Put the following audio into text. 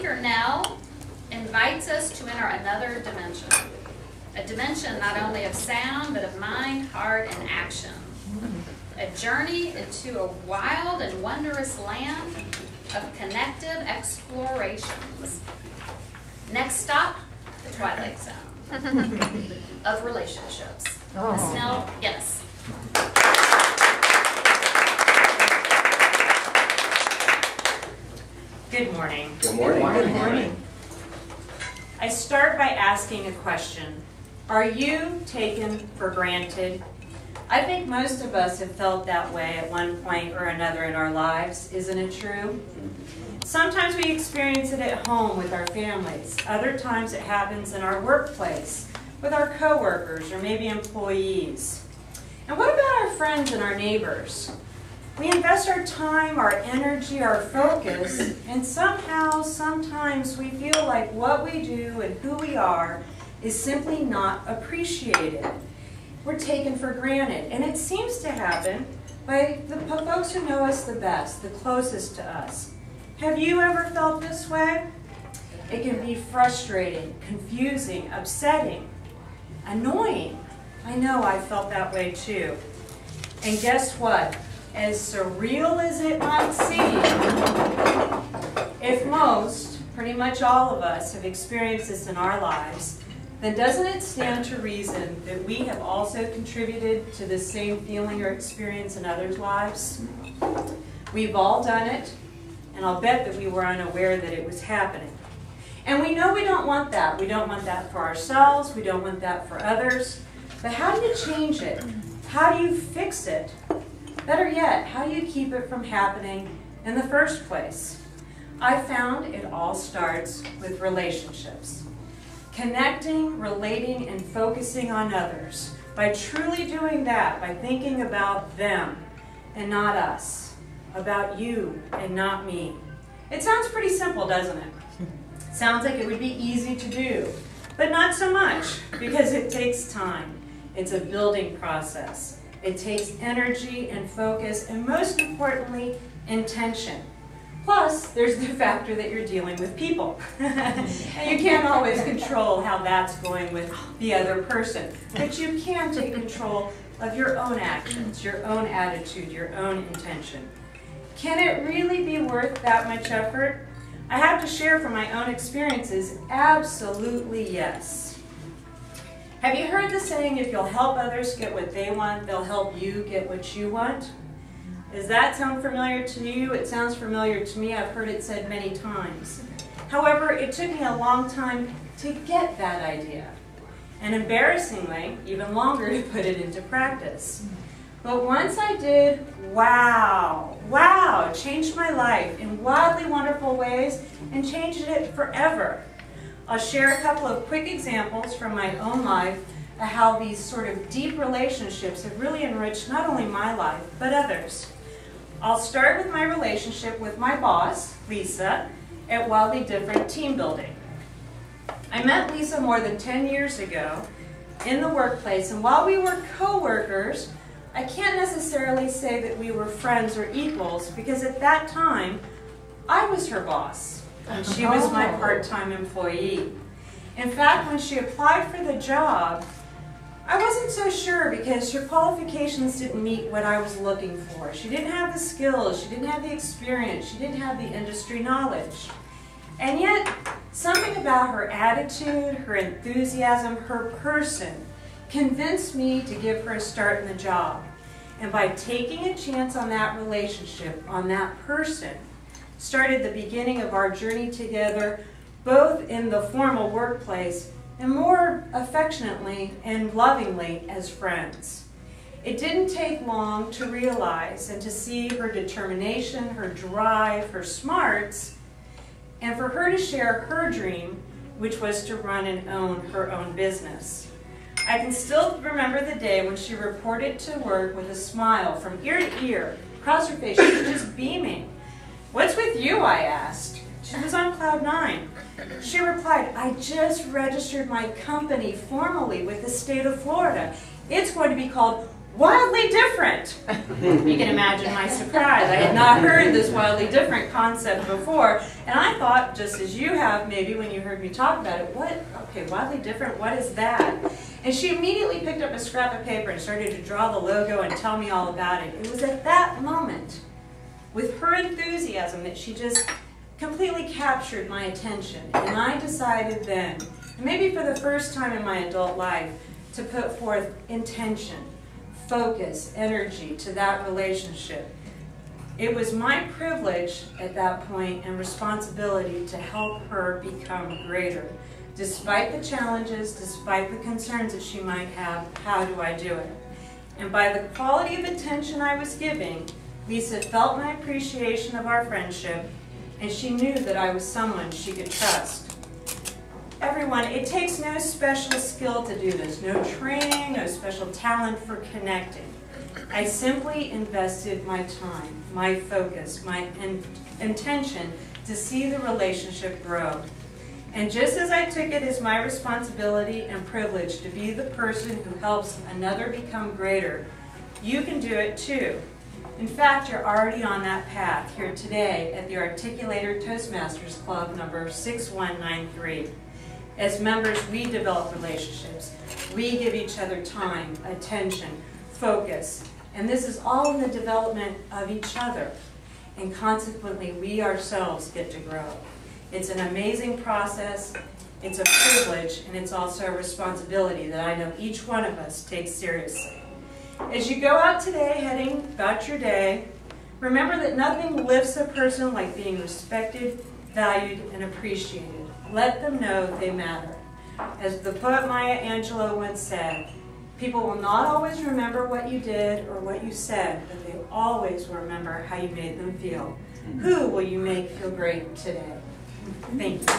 speaker, Nell, invites us to enter another dimension. A dimension not only of sound, but of mind, heart, and action. A journey into a wild and wondrous land of connective explorations. Next stop, the Twilight Zone of relationships. Miss Nell, yes. Good morning. Good morning. Good morning. I start by asking a question. Are you taken for granted? I think most of us have felt that way at one point or another in our lives. Isn't it true? Sometimes we experience it at home with our families. Other times it happens in our workplace with our coworkers or maybe employees. And what about our friends and our neighbors? We invest our time, our energy, our focus, and somehow, sometimes we feel like what we do and who we are is simply not appreciated. We're taken for granted, and it seems to happen by the folks who know us the best, the closest to us. Have you ever felt this way? It can be frustrating, confusing, upsetting, annoying. I know I felt that way too. And guess what? As surreal as it might seem, if most, pretty much all of us, have experienced this in our lives, then doesn't it stand to reason that we have also contributed to the same feeling or experience in others' lives? We've all done it, and I'll bet that we were unaware that it was happening. And we know we don't want that. We don't want that for ourselves. We don't want that for others. But how do you change it? How do you fix it? Better yet, how do you keep it from happening in the first place? I found it all starts with relationships. Connecting, relating, and focusing on others. By truly doing that, by thinking about them and not us, about you and not me. It sounds pretty simple, doesn't it? Sounds like it would be easy to do, but not so much, because it takes time. It's a building process. It takes energy and focus, and most importantly, intention. Plus, there's the factor that you're dealing with people. And you can't always control how that's going with the other person, but you can take control of your own actions, your own attitude, your own intention. Can it really be worth that much effort? I have to share from my own experiences, absolutely yes. Have you heard the saying, if you'll help others get what they want, they'll help you get what you want? Does that sound familiar to you? It sounds familiar to me. I've heard it said many times. However, it took me a long time to get that idea. And embarrassingly, even longer to put it into practice. But once I did, wow, it changed my life in wildly wonderful ways and changed it forever. I'll share a couple of quick examples from my own life of how these sort of deep relationships have really enriched not only my life, but others. I'll start with my relationship with my boss, Lisa, at Wildly Different Team Building. I met Lisa more than 10 years ago in the workplace, and while we were co-workers, I can't necessarily say that we were friends or equals, because at that time, I was her boss. And she was my part-time employee. In fact, when she applied for the job, I wasn't so sure because her qualifications didn't meet what I was looking for. She didn't have the skills, she didn't have the experience, she didn't have the industry knowledge. And yet, something about her attitude, her enthusiasm, her person, convinced me to give her a start in the job. And by taking a chance on that relationship, on that person, started the beginning of our journey together, both in the formal workplace and more affectionately and lovingly as friends. It didn't take long to realize and to see her determination, her drive, her smarts, and for her to share her dream, which was to run and own her own business. I can still remember the day when she reported to work with a smile from ear to ear. Across her face, she was just beaming. "What's with you?" I asked. She was on cloud 9. She replied, "I just registered my company formally with the state of Florida. It's going to be called wildly different. You can imagine my surprise. I had not heard this wildly different concept before, and I thought, just as you have maybe when you heard me talk about it, okay, wildly different, what is that? And she immediately picked up a scrap of paper and started to draw the logo and tell me all about it. It was at that moment, with her enthusiasm, that she just completely captured my attention. And I decided then, and maybe for the first time in my adult life, to put forth intention, focus, energy to that relationship. It was my privilege at that point and responsibility to help her become greater. Despite the challenges, despite the concerns that she might have, how do I do it? And by the quality of attention I was giving, Lisa felt my appreciation of our friendship, and she knew that I was someone she could trust. Everyone, it takes no special skill to do this, no training, no special talent for connecting. I simply invested my time, my focus, my intention to see the relationship grow. And just as I took it as my responsibility and privilege to be the person who helps another become greater, you can do it too. In fact, you're already on that path here today at the Articulator Toastmasters Club number 6193. As members, we develop relationships. We give each other time, attention, focus. And this is all in the development of each other. And consequently, we ourselves get to grow. It's an amazing process, it's a privilege, and it's also a responsibility that I know each one of us takes seriously. As you go out today, heading about your day, remember that nothing lifts a person like being respected, valued, and appreciated. Let them know they matter. As the poet Maya Angelou once said, people will not always remember what you did or what you said, but they always will remember how you made them feel. Who will you make feel great today? Thank you.